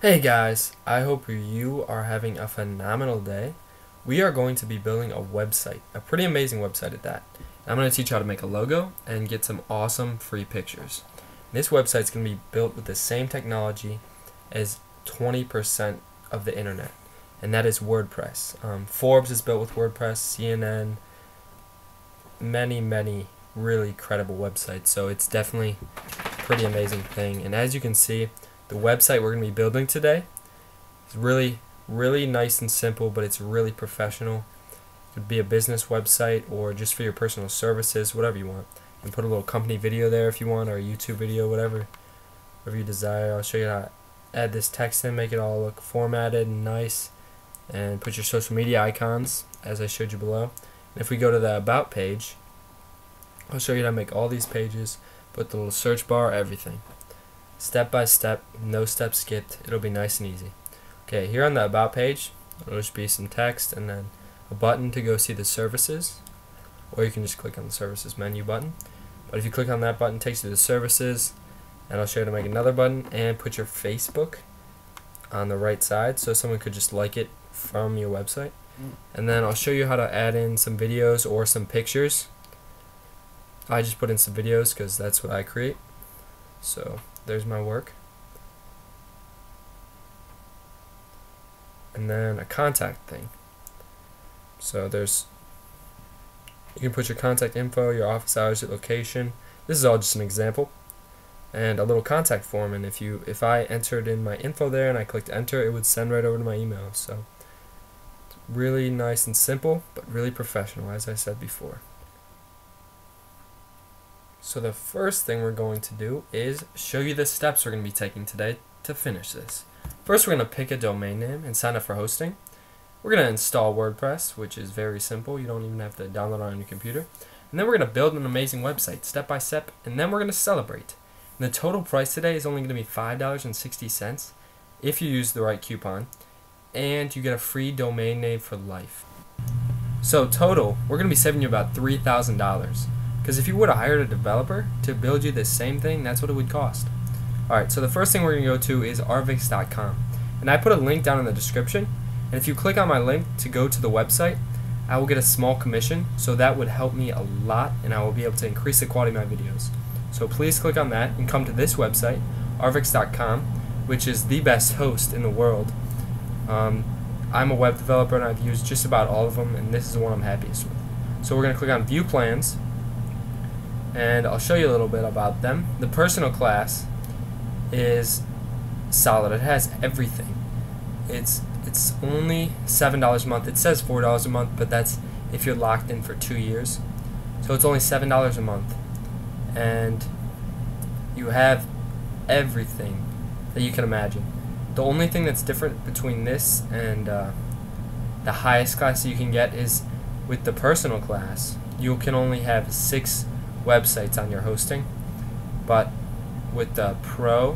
Hey guys, I hope you are having a phenomenal day. We are going to be building a website, a pretty amazing website at that. I'm going to teach you how to make a logo and get some awesome free pictures. This website is going to be built with the same technology as 20% of the internet, and that is WordPress. Forbes is built with WordPress, CNN, many really credible websites, so it's definitely a pretty amazing thing. And as you can see, the website we're going to be building today is really nice and simple, but it's really professional. It could be a business website or just for your personal services, whatever you want. You can put a little company video there if you want, or a YouTube video, whatever you desire. I'll show you how to add this text in, make it all look formatted and nice, and put your social media icons as I showed you below. And if we go to the About page, I'll show you how to make all these pages, put the little search bar, everything. Step by step, no steps skipped. It'll be nice and easy. Okay, here on the About page, it'll just be some text and then a button to go see the services, or you can just click on the services menu button. But if you click on that button, it takes you to the services, and I'll show you how to make another button and put your Facebook on the right side so someone could just like it from your website. And then I'll show you how to add in some videos or some pictures. I just put in some videos because that's what I create. So there's my work. And then a contact thing. So you can put your contact info, your office hours, your location. This is all just an example. And a little contact form, and if I entered in my info there and I clicked enter, it would send right over to my email. So it's really nice and simple, but really professional, as I said before. So the first thing we're going to do is show you the steps we're going to be taking today to finish this. First, we're going to pick a domain name and sign up for hosting. We're going to install WordPress, which is very simple. You don't even have to download it on your computer. And then we're going to build an amazing website step by step, and then we're going to celebrate. And the total price today is only going to be $5.60 if you use the right coupon, and you get a free domain name for life. So total, we're going to be saving you about $3,000. Because if you would have hired a developer to build you the same thing, that's what it would cost. Alright, so the first thing we're going to go to is arvix.com. And I put a link down in the description. And if you click on my link to go to the website, I will get a small commission. So that would help me a lot, and I will be able to increase the quality of my videos. So please click on that and come to this website, arvix.com, which is the best host in the world. I'm a web developer and I've used just about all of them, and this is the one I'm happiest with. So we're going to click on View Plans, and I'll show you a little bit about them. The personal class is solid. It has everything. It's only $7 a month. It says $4 a month, but that's if you're locked in for 2 years. So it's only $7 a month, and you have everything that you can imagine. The only thing that's different between this and the highest class that you can get is with the personal class, you can only have 6 websites on your hosting, but with the pro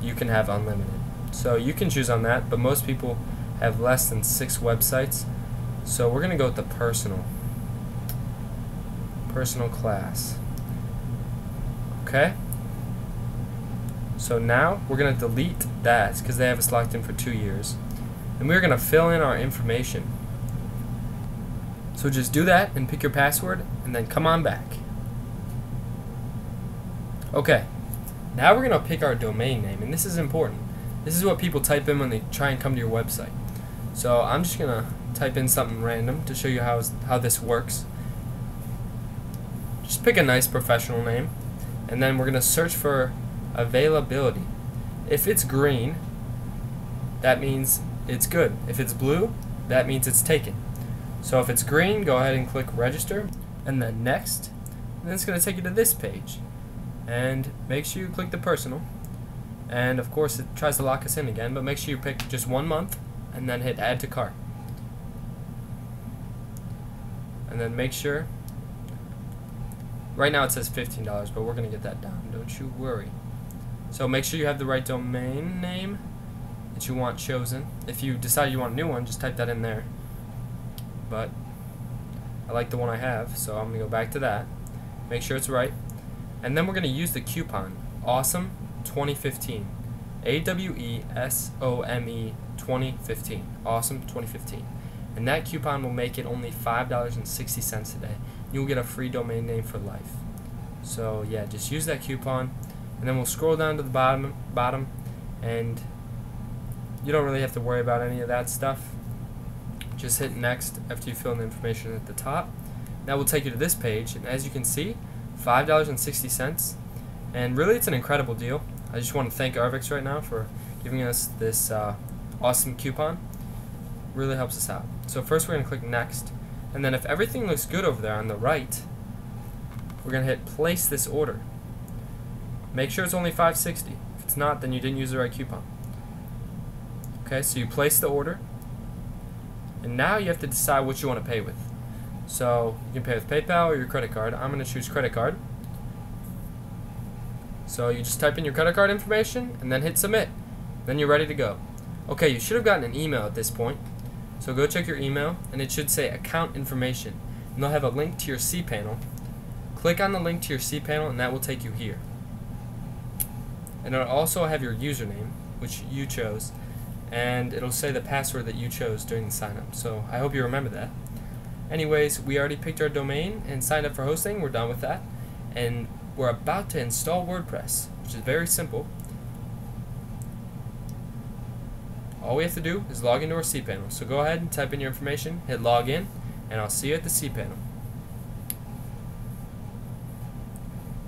you can have unlimited. So you can choose on that, but most people have less than 6 websites. So we're gonna go with the personal class. Okay, so now we're gonna delete that because they have us locked in for 2 years, and we're gonna fill in our information. So just do that and pick your password, and then come on back. Okay, now we're going to pick our domain name, and this is important. This is what people type in when they try and come to your website. So I'm just going to type in something random to show you how this works. Just pick a nice professional name, and then we're going to search for availability. If it's green, that means it's good. If it's blue, that means it's taken. So if it's green, go ahead and click register, and then next, and then it's going to take you to this page. And make sure you click the personal, and of course it tries to lock us in again, but make sure you pick just 1 month and then hit add to cart, and then make sure, right now it says $15, but we're gonna get that down, don't you worry. So make sure you have the right domain name that you want chosen. If you decide you want a new one, just type that in there, but I like the one I have, so I'm gonna go back to that, make sure it's right. And then we're going to use the coupon, Awesome 2015. AWESOME 2015. Awesome 2015. And that coupon will make it only $5.60 today. You'll get a free domain name for life. So yeah, just use that coupon, and then we'll scroll down to the bottom, and you don't really have to worry about any of that stuff. Just hit next after you fill in the information at the top. That will take you to this page, and as you can see, $5.60, and really it's an incredible deal. I just want to thank Arvix right now for giving us this awesome coupon. Really helps us out. So first we're going to click next, and then if everything looks good over there on the right, we're going to hit place this order. Make sure it's only $5.60. If it's not, then you didn't use the right coupon. Okay, so you place the order, and now you have to decide what you want to pay with. So you can pay with PayPal or your credit card. I'm going to choose credit card. So you just type in your credit card information and then hit submit. Then you're ready to go. Okay, you should have gotten an email at this point. So go check your email, and it should say account information, and they'll have a link to your cPanel. Click on the link to your cPanel, and that will take you here. And it'll also have your username, which you chose, and it'll say the password that you chose during the sign up. So I hope you remember that. Anyways, we already picked our domain and signed up for hosting. We're done with that, and we're about to install WordPress, which is very simple. All we have to do is log into our cPanel. So go ahead and type in your information, hit login, and I'll see you at the cPanel.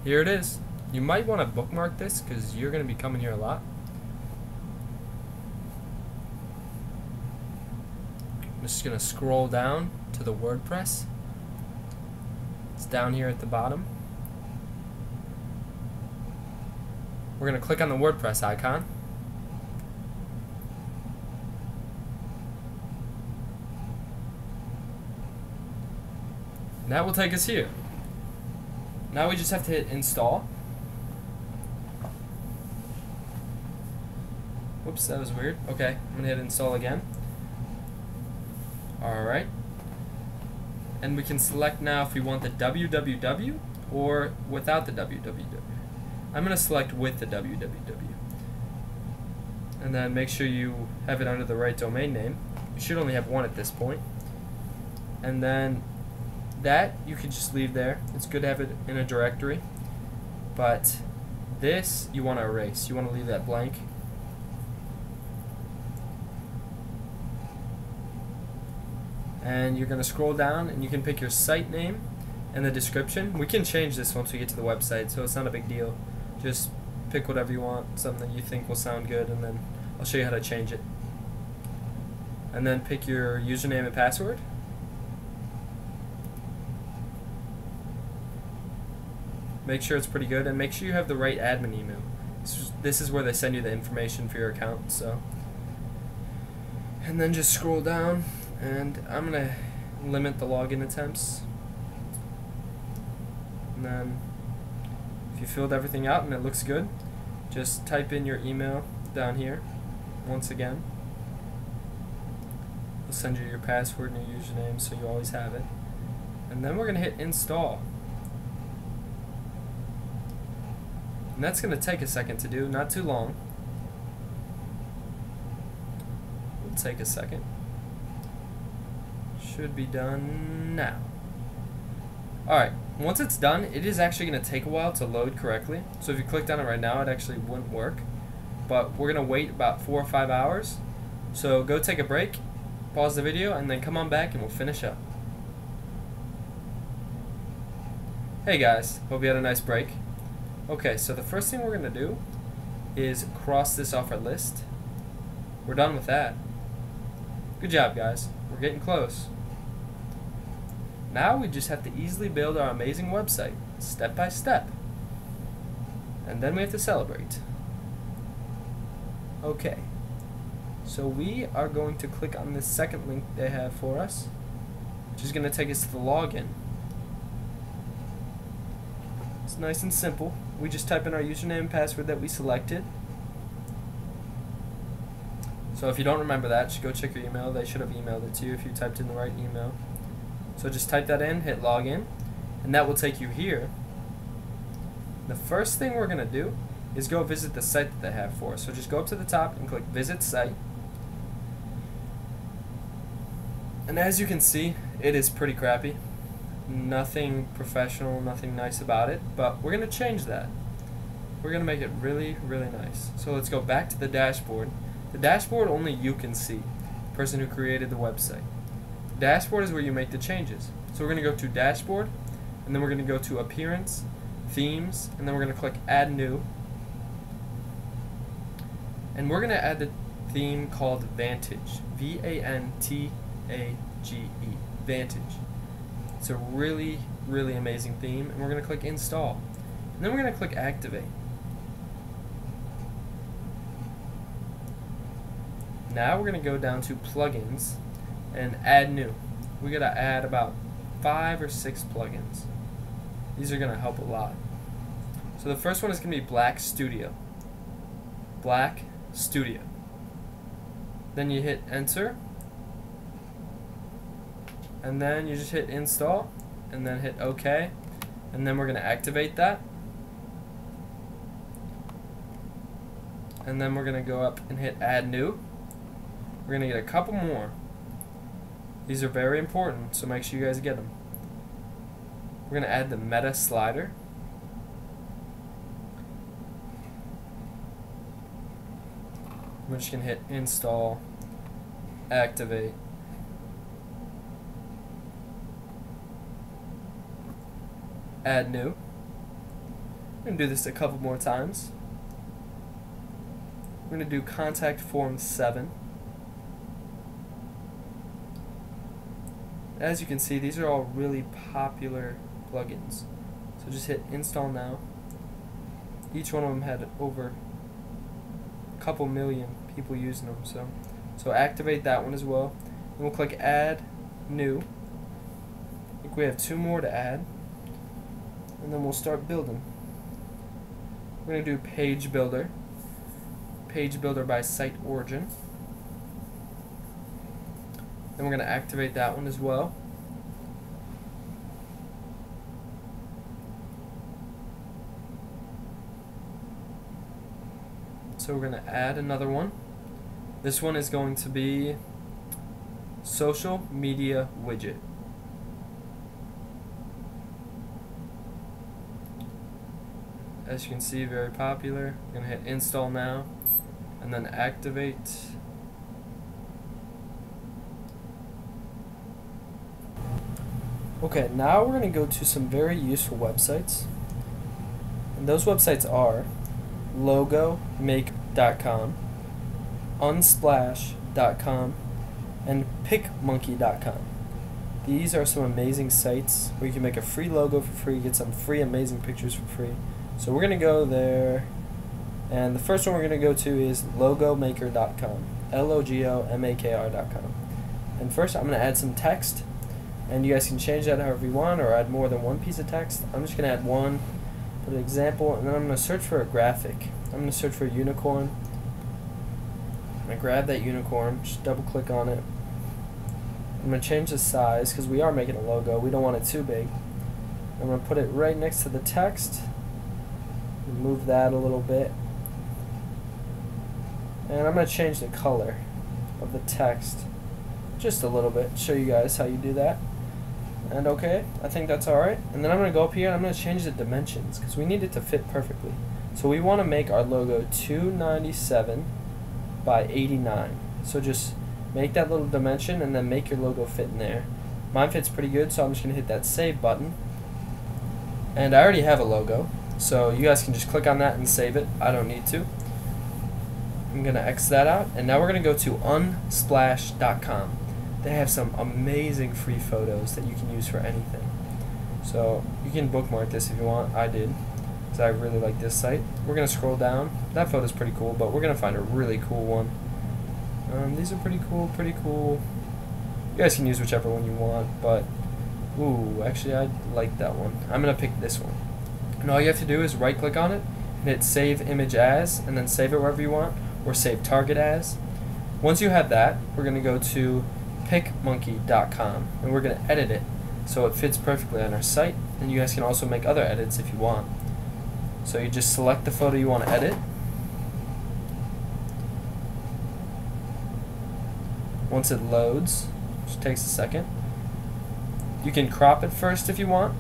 Here it is. You might want to bookmark this because you're going to be coming here a lot. I'm just going to scroll down to the WordPress. It's down here at the bottom. We're going to click on the WordPress icon. And that will take us here. Now we just have to hit install. Whoops, that was weird. Okay, I'm going to hit install again. Alright. And we can select now if we want the www or without the www. I'm going to select with the www. And then make sure you have it under the right domain name. You should only have one at this point. And then that you can just leave there. It's good to have it in a directory. But this you want to erase. You want to leave that blank. And you're going to scroll down and you can pick your site name and the description. We can change this once we get to the website, so it's not a big deal. Just pick whatever you want, something that you think will sound good, and then I'll show you how to change it. And then pick your username and password. Make sure it's pretty good, and make sure you have the right admin email. This is where they send you the information for your account. So, and then just scroll down, and I'm gonna limit the login attempts. And then, if you filled everything out and it looks good, just type in your email down here. Once again, it'll send you your password and your username, so you always have it. And then we're gonna hit install. And that's going to take a second to do, not too long. It'll take a second. Should be done now. Alright, once it's done, it is actually going to take a while to load correctly. So if you clicked on it right now, it actually wouldn't work. But we're going to wait about 4 or 5 hours. So go take a break, pause the video, and then come on back and we'll finish up. Hey guys, hope you had a nice break. Okay, so the first thing we're going to do is cross this off our list. We're done with that. Good job, guys. We're getting close. Now we just have to easily build our amazing website, step by step. And then we have to celebrate. Okay, so we are going to click on this second link they have for us, which is going to take us to the login. It's nice and simple. We just type in our username and password that we selected. So if you don't remember that, just go check your email. They should have emailed it to you if you typed in the right email. So just type that in, hit login, and that will take you here. The first thing we're going to do is go visit the site that they have for us. So just go up to the top and click Visit Site. And as you can see, it is pretty crappy. Nothing professional, nothing nice about it, but we're going to change that. We're going to make it really, really nice. So let's go back to the dashboard. The dashboard only you can see, the person who created the website. The dashboard is where you make the changes. So we're going to go to Dashboard, and then we're going to go to Appearance, Themes, and then we're going to click Add New. And we're going to add the theme called Vantage, V-A-N-T-A-G-E, Vantage. It's a really, really amazing theme, and we're going to click Install. And then we're going to click Activate. Now we're going to go down to Plugins and Add New. We got to add about 5 or 6 plugins. These are going to help a lot. So the first one is going to be Black Studio. Black Studio. Then you hit Enter. And then you just hit Install. And then hit OK. And then we're going to activate that. And then we're going to go up and hit Add New. We're going to get a couple more. These are very important, so make sure you guys get them. We're going to add the meta slider. We're just going to hit Install, Activate. Add New. We're going to do this a couple more times. We're going to do Contact Form 7. As you can see, these are all really popular plugins. So just hit Install Now. Each one of them had over a couple million people using them. So activate that one as well. And we'll click Add New. I think we have 2 more to add. And then we'll start building. We're going to do Page Builder. Page Builder by Site Origin. Then we're going to activate that one as well. So we're going to add another one. This one is going to be Social Media Widget. As you can see, very popular. We're going to hit Install Now and then activate. Okay, now we're going to go to some very useful websites. And those websites are logomake.com, unsplash.com, and pickmonkey.com. These are some amazing sites where you can make a free logo for free, get some free amazing pictures for free. So we're going to go there, and the first one we're going to go to is logomaker.com, logomakr.com. And first I'm going to add some text. And you guys can change that however you want, or add more than one piece of text. I'm just going to add one for an example, and then I'm going to search for a graphic. I'm going to search for a unicorn. I'm going to grab that unicorn, just double click on it. I'm going to change the size because we are making a logo. We don't want it too big. I'm going to put it right next to the text. Move that a little bit. And I'm going to change the color of the text just a little bit, show you guys how you do that. And okay, I think that's alright. And then I'm going to go up here and I'm going to change the dimensions because we need it to fit perfectly. So we want to make our logo 297 by 89. So just make that little dimension and then make your logo fit in there. Mine fits pretty good, so I'm just going to hit that save button. And I already have a logo, so you guys can just click on that and save it. I don't need to. I'm going to X that out, and now we're going to go to unsplash.com. They have some amazing free photos that you can use for anything. So you can bookmark this if you want. I did, because I really like this site. We're going to scroll down. That photo's pretty cool, but we're going to find a really cool one. These are pretty cool, pretty cool. You guys can use whichever one you want, but ooh, actually I like that one. I'm going to pick this one. And all you have to do is right click on it and hit save image as, and then save it wherever you want, or save target as. Once you have that, we're going to go to pickmonkey.com and we're going to edit it so it fits perfectly on our site, and you guys can also make other edits if you want. So you just select the photo you want to edit. Once it loads, which takes a second, you can crop it first if you want,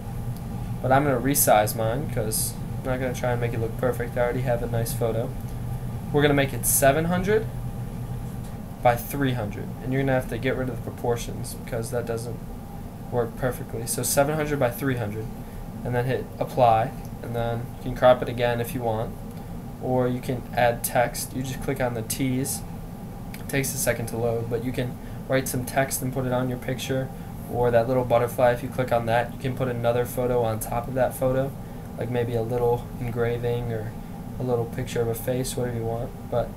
but I'm going to resize mine because I'm not going to try and make it look perfect. I already have a nice photo. We're going to make it 700 by 300, and you're going to have to get rid of the proportions because that doesn't work perfectly. So 700 by 300, and then hit apply, and then you can crop it again if you want, or you can add text. You just click on the T's. It takes a second to load, but you can write some text and put it on your picture, or that little butterfly. If you click on that, you can put another photo on top of that photo, like maybe a little engraving or a little picture of a face, whatever you want. But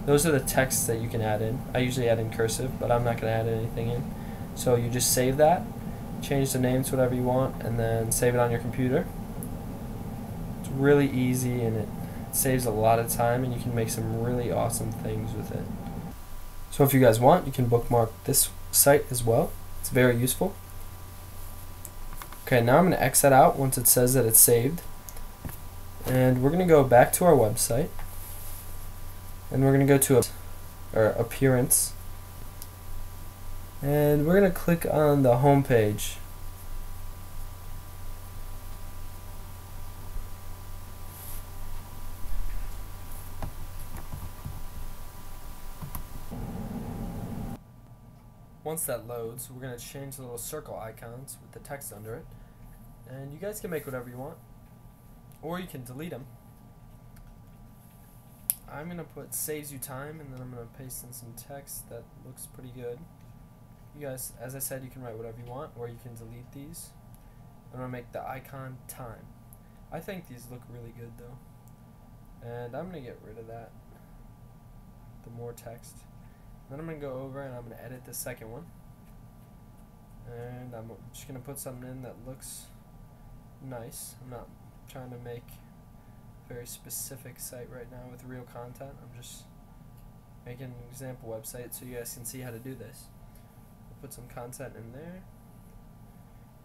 those are the texts that you can add in. I usually add in cursive, but I'm not going to add anything in. So you just save that, change the name to whatever you want, and then save it on your computer. It's really easy, and it saves a lot of time, and you can make some really awesome things with it. So if you guys want, you can bookmark this site as well. It's very useful. Okay, now I'm going to X that out once it says that it's saved. And we're going to go back to our website. And we're going to go to appearance. And we're going to click on the home page. Once that loads, we're going to change the little circle icons with the text under it. And you guys can make whatever you want, or you can delete them. I'm going to put saves you time, and then I'm going to paste in some text that looks pretty good. You guys, as I said, you can write whatever you want, or you can delete these. I'm going to make the icon time. I think these look really good though. And I'm going to get rid of that, the more text. Then I'm going to go over and I'm going to edit the second one. And I'm just going to put something in that looks nice. I'm not trying to make a very specific site right now with real content. I'm just making an example website so you guys can see how to do this. I'll put some content in there.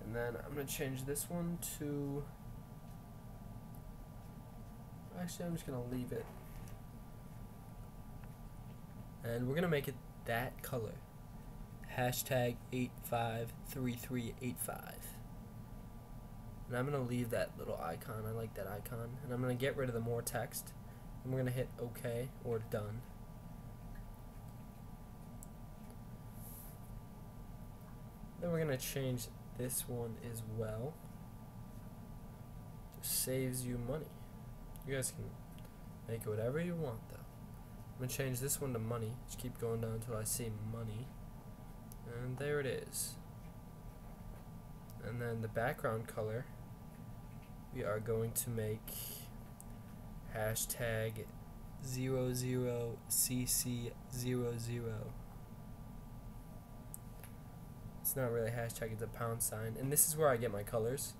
And then I'm going to change this one to... Actually, I'm just going to leave it. And we're going to make it that color. Hashtag 853385. And I'm going to leave that little icon. I like that icon. And I'm going to get rid of the more text. And we're going to hit OK or done. Then we're going to change this one as well. Just saves you money. You guys can make it whatever you want though. I'm going to change this one to money. Just keep going down until I see money. And there it is. And then the background color, we are going to make hashtag 00cc00. It's not really a hashtag, it's a pound sign. And this is where I get my colors.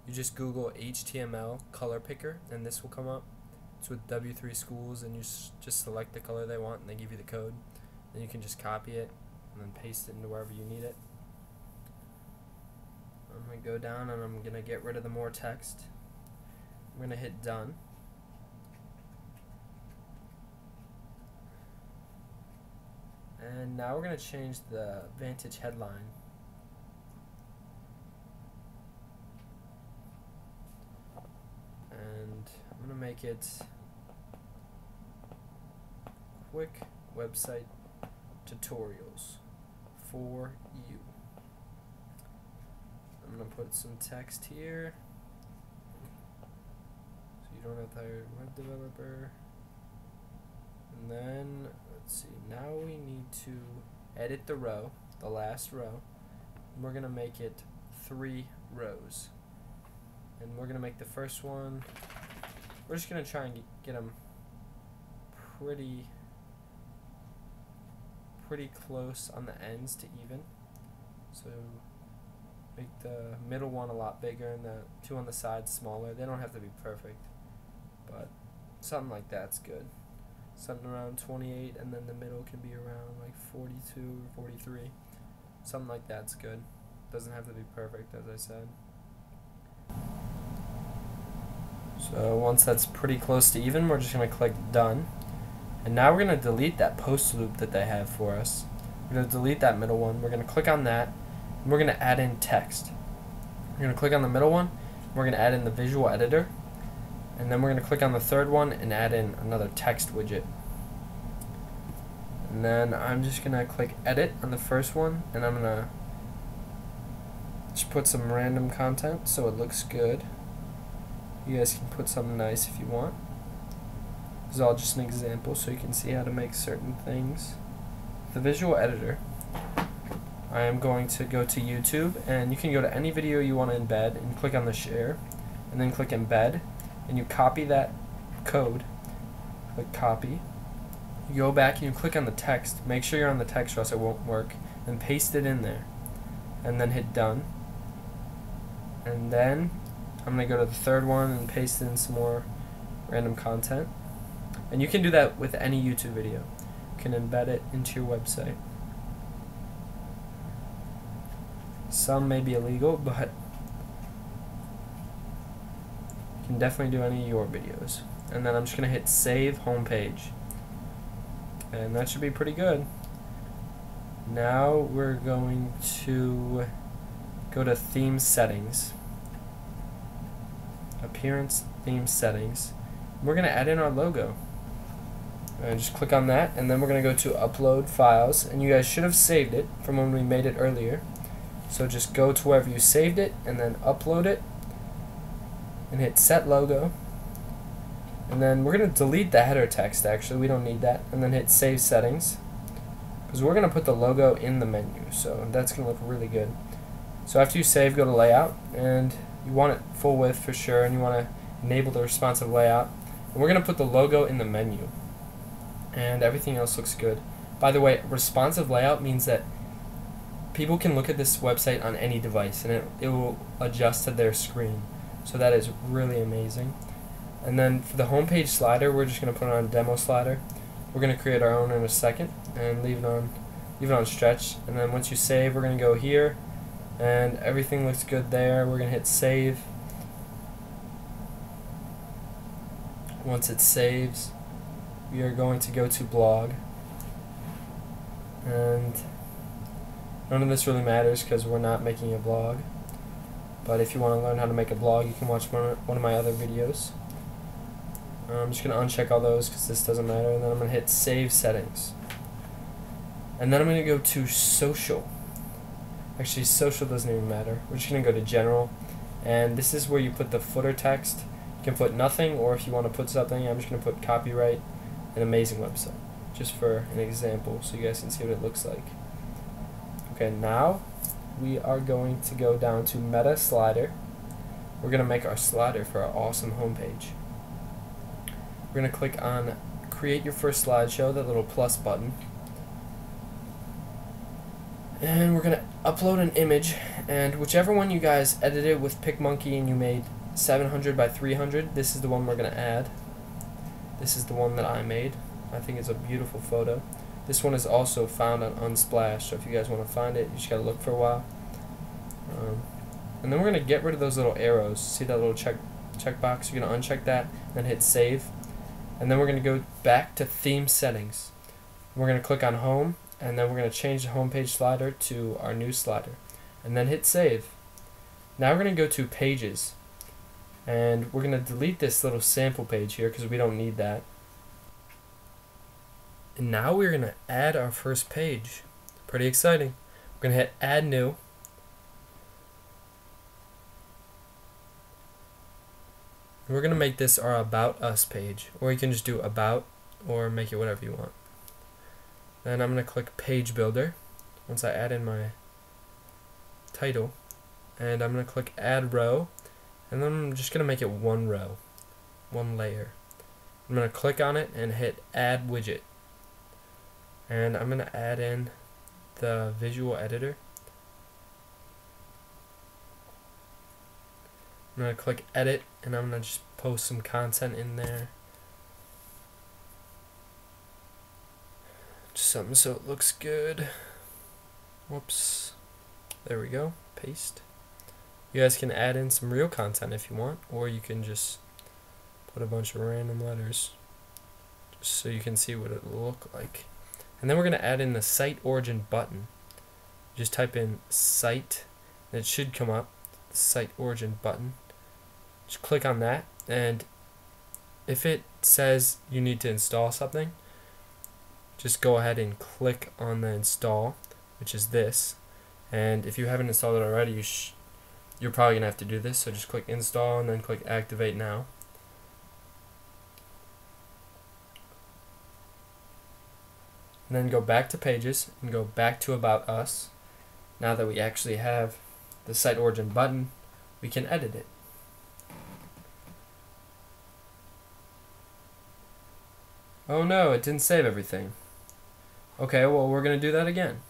You just Google HTML color picker and this will come up. It's with W3 Schools, and you just select the color they want and they give you the code. Then you can just copy it and then paste it into wherever you need it. I'm going to go down and I'm going to get rid of the more text. I'm going to hit done. And now we're going to change the Vantage headline. And I'm going to make it quick website tutorials for you. I'm going to put some text here so you don't have to hire a web developer. And then, let's see, now we need to edit the row, the last row. And we're going to make it 3 rows. And we're going to make the first one, we're just going to try and get them pretty close on the ends to even. So make the middle one a lot bigger and the 2 on the sides smaller. They don't have to be perfect, but something like that's good. Something around 28, and then the middle can be around like 42 or 43. Something like that's good. Doesn't have to be perfect, as I said. So once that's pretty close to even, we're just going to click done. And now we're going to delete that post loop that they have for us. We're going to delete that middle one. We're going to click on that, and we're going to add in text. We're going to click on the middle one. We're going to add in the visual editor. And then we're going to click on the third one and add in another text widget. And then I'm just going to click edit on the first one, and I'm going to just put some random content so it looks good. You guys can put something nice if you want. This is all just an example so you can see how to make certain things. The visual editor, I am going to go to YouTube, and you can go to any video you want to embed and click on the share, and then click embed, and you copy that code. Click copy. You go back and you click on the text. Make sure you're on the text or else it won't work. And paste it in there. And then hit done. And then I'm going to go to the third one and paste in some more random content. And you can do that with any YouTube video. You can embed it into your website. Some may be illegal, but you can definitely do any of your videos. And then I'm just going to hit save homepage. And that should be pretty good. Now we're going to go to theme settings. Appearance, theme settings. We're going to add in our logo. And just click on that, and then we're going to go to upload files, and you guys should have saved it from when we made it earlier. So just go to wherever you saved it and then upload it and hit set logo. And then we're going to delete the header text, actually, we don't need that, and then hit save settings, because we're going to put the logo in the menu, so that's going to look really good. So after you save, go to layout, and you want it full width for sure, and you want to enable the responsive layout. And we're going to put the logo in the menu, and everything else looks good. By the way, responsive layout means that people can look at this website on any device, and it will adjust to their screen, so that is really amazing. And then for the homepage slider, we're just going to put it on demo slider. We're going to create our own in a second and leave it on stretch. And then once you save, we're going to go here, and everything looks good there. We're going to hit save. Once it saves, we are going to go to blog. And none of this really matters because we're not making a blog. But if you want to learn how to make a blog, you can watch one of my other videos. I'm just going to uncheck all those because this doesn't matter, and then I'm going to hit save settings. And then I'm going to go to social. Actually, social doesn't even matter. We're just going to go to general, and this is where you put the footer text. You can put nothing, or if you want to put something, I'm just going to put copyright, an amazing website, just for an example so you guys can see what it looks like. Okay, now we are going to go down to meta slider. We're going to make our slider for our awesome homepage. We're going to click on create your first slideshow, that little plus button. And we're going to upload an image, and whichever one you guys edited with PicMonkey and you made 700 by 300, this is the one we're going to add. This is the one that I made. I think it's a beautiful photo. This one is also found on Unsplash, so if you guys want to find it, you just got to look for a while. And then we're going to get rid of those little arrows. See that little check box? You're going to uncheck that, then hit save. And then we're going to go back to theme settings. We're going to click on home, and then we're going to change the homepage slider to our new slider. And then hit save. Now we're going to go to pages. And we're going to delete this little sample page here because we don't need that. And now we're going to add our first page. Pretty exciting. We're going to hit add new. We're going to make this our About Us page, or you can just do About, or make it whatever you want. Then I'm going to click Page Builder, once I add in my title, and I'm going to click Add Row, and then I'm just going to make it one row, one layer. I'm going to click on it and hit Add Widget, and I'm going to add in the visual editor. I'm going to click edit, and I'm going to just post some content in there. Just something so it looks good. Whoops. There we go. Paste. You guys can add in some real content if you want, or you can just put a bunch of random letters just so you can see what it will look like. And then we're going to add in the site origin button. Just type in site, and it should come up, the site origin button. Just click on that, and if it says you need to install something, just go ahead and click on the install, which is this. And if you haven't installed it already, you're probably going to have to do this, so just click install and then click activate now. And then go back to pages and go back to about us. Now that we actually have the site origin button, we can edit it. Oh no, it didn't save everything. Okay, well we're going to do that again.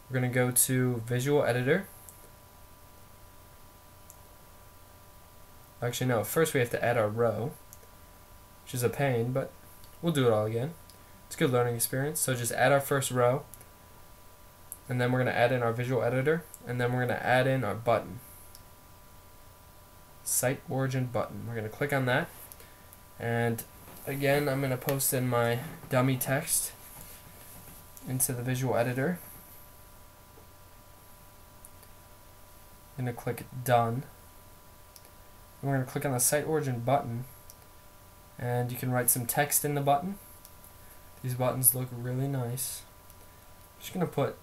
We're going to go to Visual Editor. Actually no, first we have to add our row, which is a pain, but we'll do it all again. It's a good learning experience. So just add our first row, and then we're going to add in our Visual Editor, and then we're going to add in our button. Site origin button. We're going to click on that, and again I'm going to post in my dummy text into the Visual Editor. I'm going to click done. And we're going to click on the site origin button, and you can write some text in the button. These buttons look really nice. I'm just going to put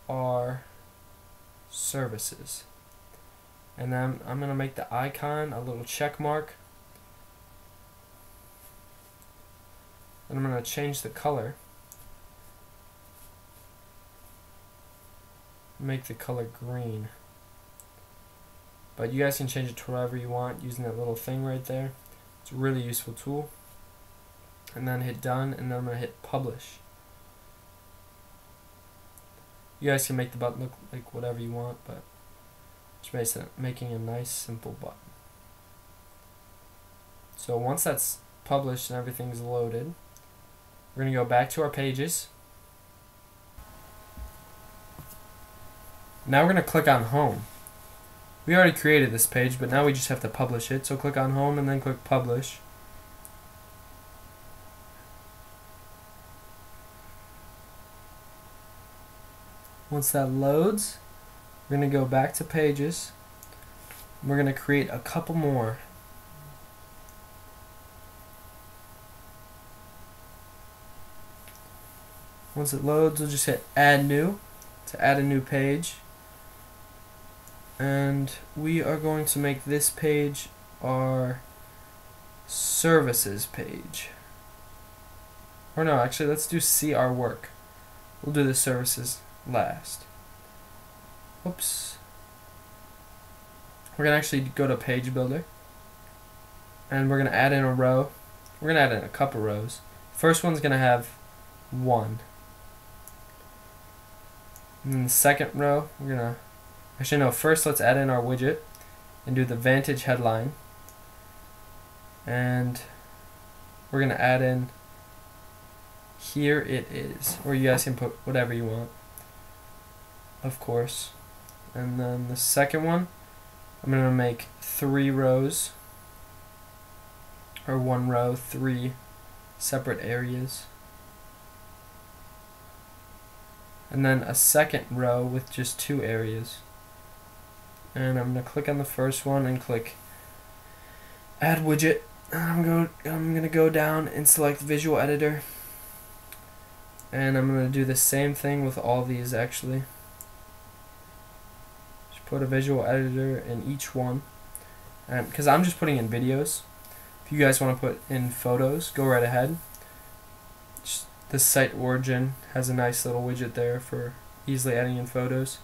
CR services. And then I'm going to make the icon a little check mark. And I'm going to change the color. Make the color green. But you guys can change it to whatever you want using that little thing right there. It's a really useful tool. And then hit done, and then I'm going to hit publish. You guys can make the button look like whatever you want, but just making a nice simple button. So once that's published and everything's loaded, we're going to go back to our pages. Now we're going to click on home. We already created this page, but now we just have to publish it. So click on home and then click publish. Once that loads, we're going to go back to pages. We're going to create a couple more. Once it loads, we'll just hit add new to add a new page. And we are going to make this page our services page. Or no, actually let's do see our work. We'll do the services last. Oops. We're going to actually go to page builder, and we're going to add in a row. We're going to add in a couple rows. First one's going to have 1. And then the second row, we're going to, actually no, first let's add in our widget and do the Vantage headline. And we're going to add in, here it is, or you guys can put whatever you want, of course. And then the second one, I'm going to make 3 rows, or 1 row, 3 separate areas. And then a second row with just 2 areas. And I'm going to click on the first one and click add widget. And I'm going to go down and select Visual Editor. And I'm going to do the same thing with all these actually. Just put a Visual Editor in each one. And because I'm just putting in videos. If you guys want to put in photos, go right ahead. The site origin has a nice little widget there for easily adding in photos.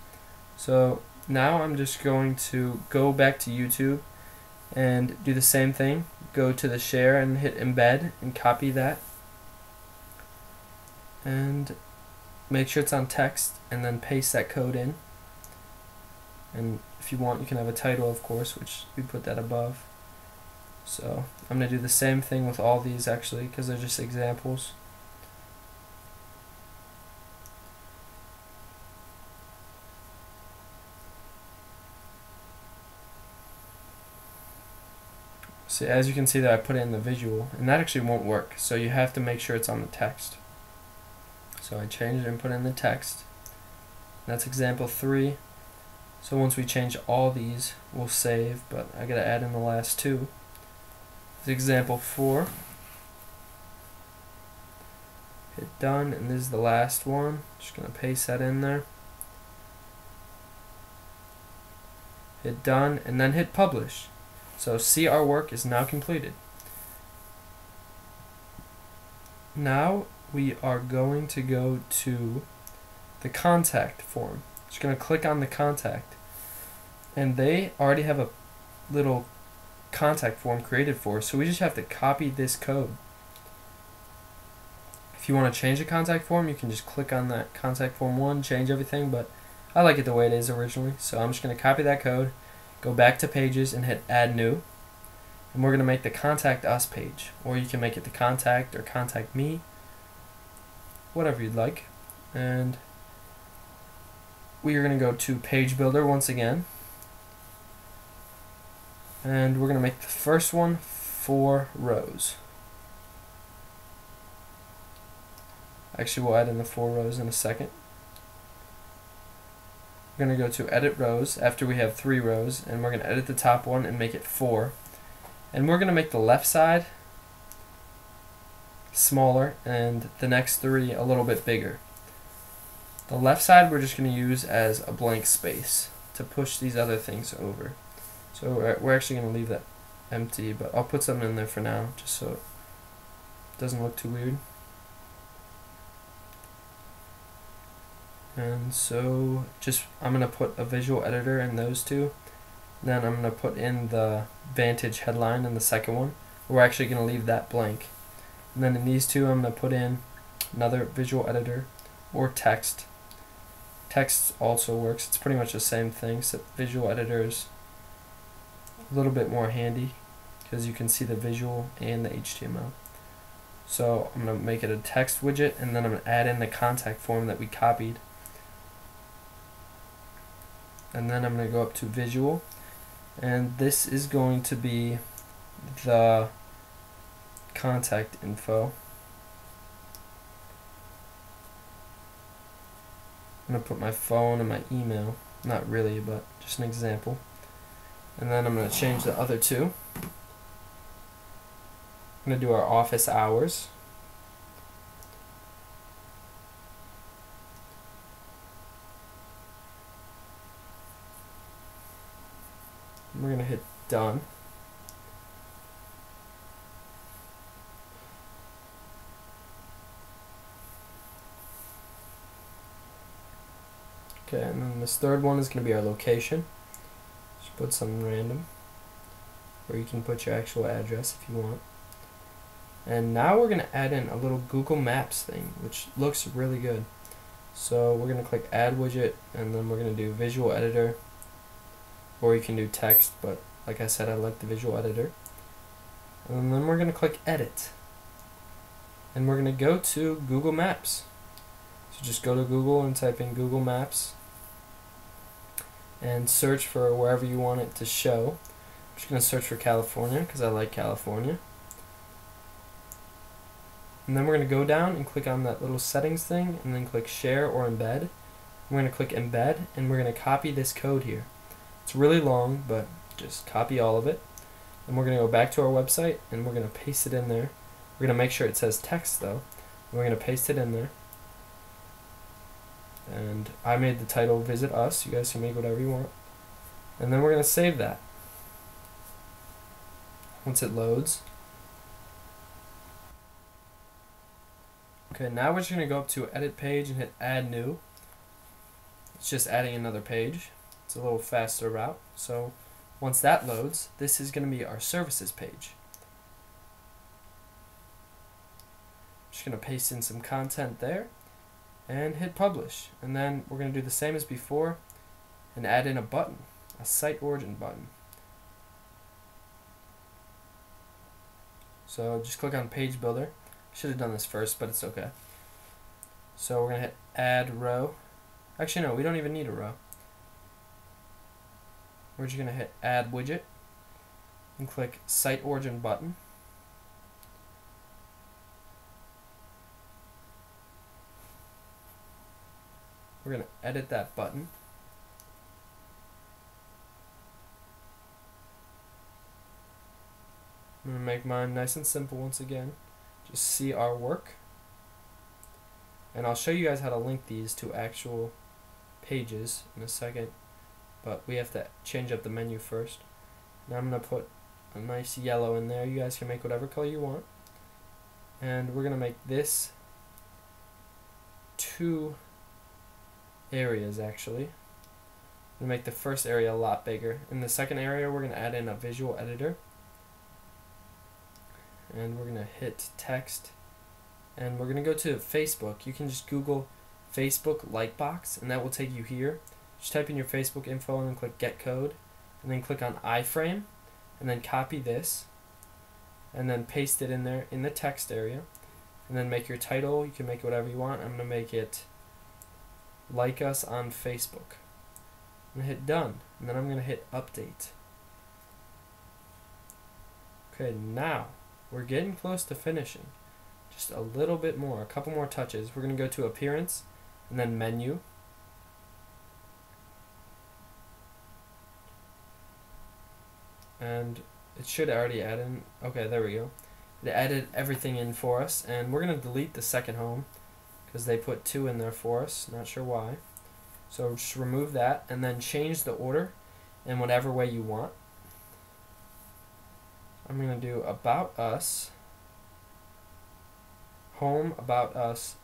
So now I'm just going to go back to YouTube and do the same thing. Go to the share and hit embed and copy that. And make sure it's on text and then paste that code in. And if you want, you can have a title, of course, which we put that above. So I'm going to do the same thing with all these actually, because they're just examples. So as you can see that I put it in the visual, and that actually won't work, so you have to make sure it's on the text. So I changed it and put it in the text. That's example 3. So once we change all these, we'll save, but I gotta add in the last 2. This is example 4. Hit done, and this is the last one. Just gonna paste that in there. Hit done, and then hit publish. So see, our work is now completed. Now we are going to go to the contact form. Just going to click on the contact, and they already have a little contact form created for us, so we just have to copy this code. If you want to change the contact form, you can just click on that contact form 1, change everything, but I like it the way it is originally, so I'm just going to copy that code, go back to pages and hit add new, and we're going to make the contact us page, or you can make it the contact or contact me, whatever you'd like. And we are going to go to page builder once again, and we're going to make the first one 4 rows. Actually, we'll add in the 4 rows in a second. We're going to go to edit rows after we have 3 rows, and we're going to edit the top one and make it 4. And we're going to make the left side smaller and the next 3 a little bit bigger. The left side we're just going to use as a blank space to push these other things over. So we're actually going to leave that empty, but I'll put something in there for now just so it doesn't look too weird. And so I'm going to put a visual editor in those 2. Then I'm going to put in the Vantage headline in the second one. We're actually going to leave that blank. And then in these 2 I'm going to put in another visual editor or text. Text also works. It's pretty much the same thing, except visual editor is a little bit more handy because you can see the visual and the HTML. So I'm going to make it a text widget, and then I'm going to add in the contact form that we copied. And then I'm going to go up to visual, and this is going to be the contact info. I'm going to put my phone and my email, not really, but just an example. And then I'm going to change the other 2. I'm going to do our office hours. We're going to hit done. Okay, and then this third one is going to be our location. Just put something random, or you can put your actual address if you want. And now we're going to add in a little Google Maps thing, which looks really good. So we're going to click add widget, and then we're going to do visual editor, or you can do text, but like I said, I like the visual editor. And then we're going to click edit, and we're going to go to Google Maps. So just go to Google and type in Google Maps and search for wherever you want it to show. I'm just going to search for California because I like California. And then we're going to go down and click on that little settings thing, and then click share or embed. We're going to click embed, and we're going to copy this code here. It's really long, but just copy all of it. And we're going to go back to our website, and we're going to paste it in there. We're going to make sure it says text though. And we're going to paste it in there. And I made the title Visit Us. You guys can make whatever you want. And then we're going to save that. Once it loads. Okay, now we're just going to go up to edit page and hit add new. It's just adding another page. It's a little faster route. So once that loads, this is going to be our services page. Just going to paste in some content there and hit publish. And then we're going to do the same as before and add in a button, a site origin button. So just click on page builder. Should have done this first, but it's okay. So we're going to hit add row. Actually, no, we don't even need a row. We're just going to hit add widget. and click Site Origin button. We're going to edit that button. I'm going to make mine nice and simple once again. Just see our work. And I'll show you guys how to link these to actual pages in a second, but we have to change up the menu first. Now I'm going to put a nice yellow in there. You guys can make whatever color you want. And we're going to make this 2 areas actually. We'll make the first area a lot bigger. In the second area we're going to add in a visual editor. And we're going to hit text. And we're going to go to Facebook. You can just Google Facebook Lightbox and that will take you here. Just type in your Facebook info and then click Get Code. And then click on iframe. And then copy this. And then paste it in there in the text area. And then make your title. You can make it whatever you want. I'm going to make it Like Us on Facebook. I'm going to hit Done. And then I'm going to hit Update. Okay, now we're getting close to finishing. Just a little bit more, a couple more touches. We're going to go to Appearance and then Menu. And it should already add in. Okay, there we go. It added everything in for us. And we're going to delete the second home because they put 2 in there for us. Not sure why. So just remove that and then change the order in whatever way you want. I'm going to do About Us, Home, About Us.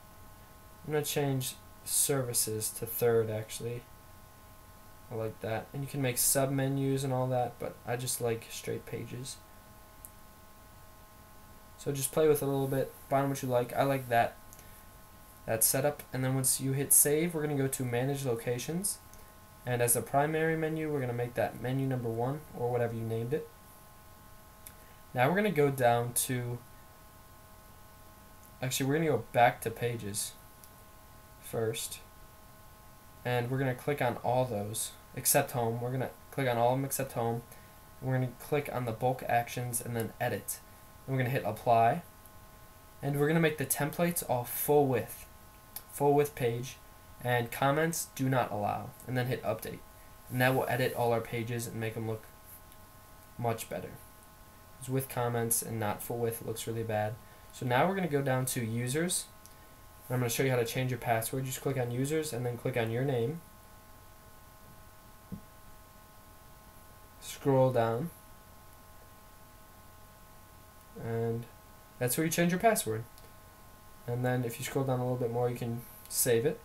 I'm going to change Services to 3rd actually. I like that. And you can make sub-menus and all that, but I just like straight pages. So just play with it a little bit, find what you like. I like that setup. And then once you hit save, we're going to go to Manage Locations. And as a primary menu, we're going to make that menu number 1 or whatever you named it. Now we're going to go down to, actually we're going to go back to Pages first. And we're going to click on all those except Home. We're going to click on all of them except Home. We're going to click on the bulk actions and then Edit. And we're going to hit Apply. And we're going to make the templates all full width page. And comments do not allow. And then hit Update. And that will edit all our pages and make them look much better. It's with comments and not full width, it looks really bad. So now we're going to go down to Users. And I'm going to show you how to change your password. Just click on Users and then click on your name. Scroll down. And that's where you change your password. And then if you scroll down a little bit more, you can save it.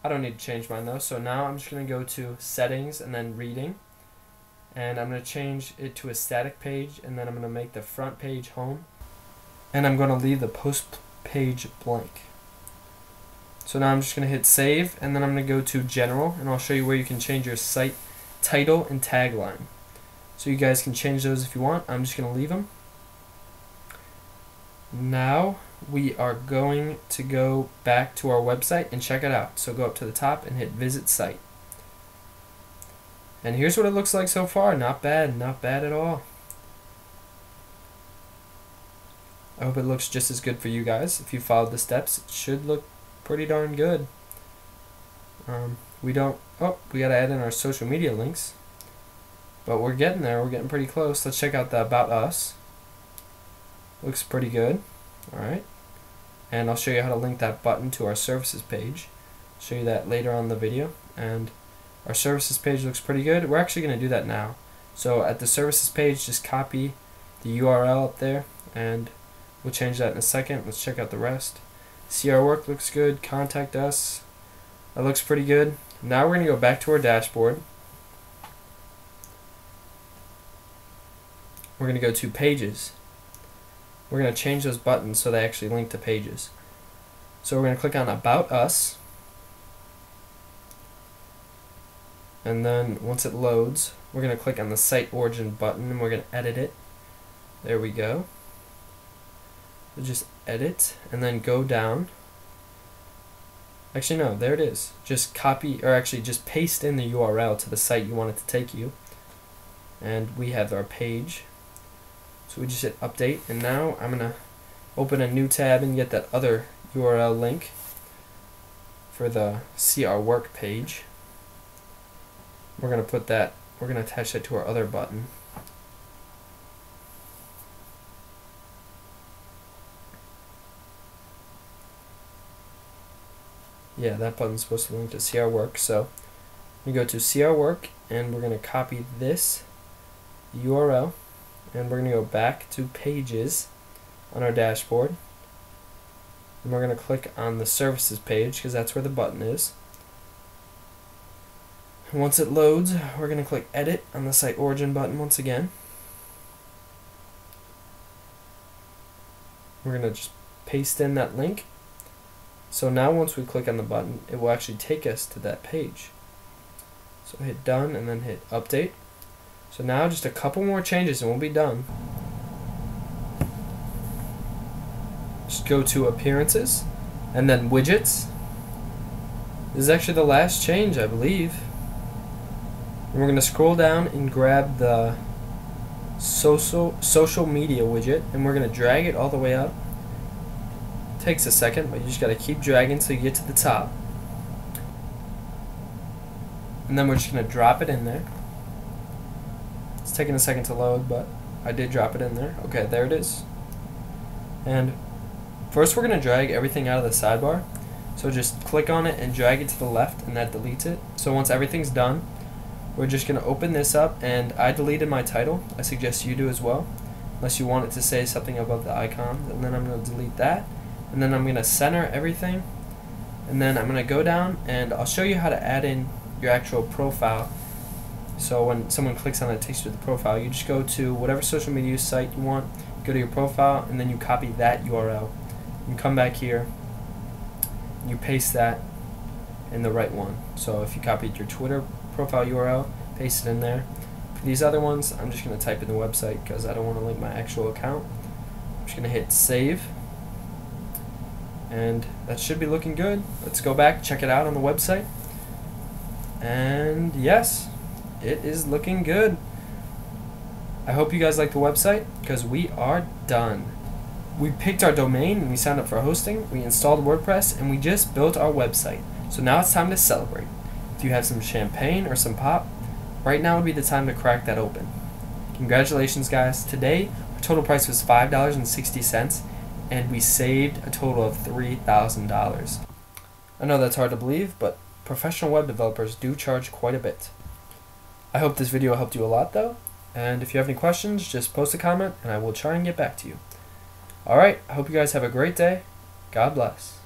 I don't need to change mine though. So now I'm just going to go to Settings and then Reading. And I'm going to change it to a static page, and then I'm going to make the front page home. And I'm going to leave the post page blank. So now I'm just going to hit save, and then I'm going to go to General, and I'll show you where you can change your site title and tagline. So you guys can change those if you want. I'm just going to leave them. Now we are going to go back to our website and check it out. So go up to the top and hit Visit Site. And here's what it looks like so far. Not bad at all. I hope it looks just as good for you guys. If you followed the steps, it should look pretty darn good. We gotta add in our social media links. But we're getting there, we're getting pretty close. Let's check out the About Us. Looks pretty good. Alright. And I'll show you how to link that button to our services page. Show you that later on in the video. And our services page looks pretty good. We're actually going to do that now. So at the services page, just copy the URL up there, and we'll change that in a second. Let's check out the rest. See, our work looks good. Contact us. That looks pretty good. Now we're going to go back to our dashboard. We're going to go to Pages. We're going to change those buttons so they actually link to pages. So we're going to click on About Us. And then once it loads, we're going to click on the Site Origin button and we're going to edit it. There we go. So just edit and then go down. Actually no, there it is. Just copy, or actually just paste in the URL to the site you want it to take you. And we have our page. So we just hit update, and now I'm going to open a new tab and get that other URL link for the See Our Work page. We're going to attach that to our other button. Yeah, that button's supposed to link to See Our Work. So we go to See Our Work, and we're going to copy this URL, and we're going to go back to Pages on our dashboard, and we're going to click on the Services page because that's where the button is. And once it loads, we're going to click Edit on the Site Origin button once again. We're going to just paste in that link. So now once we click on the button, it will actually take us to that page. So hit done and then hit update. So now just a couple more changes and we'll be done. Just go to appearances and then widgets. This is actually the last change, I believe. And we're going to scroll down and grab the social media widget, and we're going to drag it all the way up. Takes a second, but you just got to keep dragging till you get to the top. And then we're just going to drop it in there. It's taking a second to load, but I did drop it in there. Okay, there it is. And first we're going to drag everything out of the sidebar. So just click on it and drag it to the left, and that deletes it. So once everything's done, we're just going to open this up, and I deleted my title. I suggest you do as well, unless you want it to say something above the icon. And then I'm going to delete that. And then I'm going to center everything, and then I'm going to go down and I'll show you how to add in your actual profile. So when someone clicks on it, it takes you to the profile. You just go to whatever social media site you want, go to your profile, and then you copy that URL. You come back here, you paste that in the right one. So if you copied your Twitter profile URL, paste it in there. For these other ones, I'm just going to type in the website because I don't want to link my actual account. I'm just going to hit save. And that should be looking good. Let's go back, check it out on the website. And yes, it is looking good. I hope you guys like the website because we are done. We picked our domain and we signed up for hosting. We installed WordPress and we just built our website. So now it's time to celebrate. If you have some champagne or some pop, right now would be the time to crack that open. Congratulations, guys. Today, our total price was $5.60. And we saved a total of $3,000. I know that's hard to believe, but professional web developers do charge quite a bit. I hope this video helped you a lot though, and if you have any questions, just post a comment and I will try and get back to you. Alright, I hope you guys have a great day. God bless.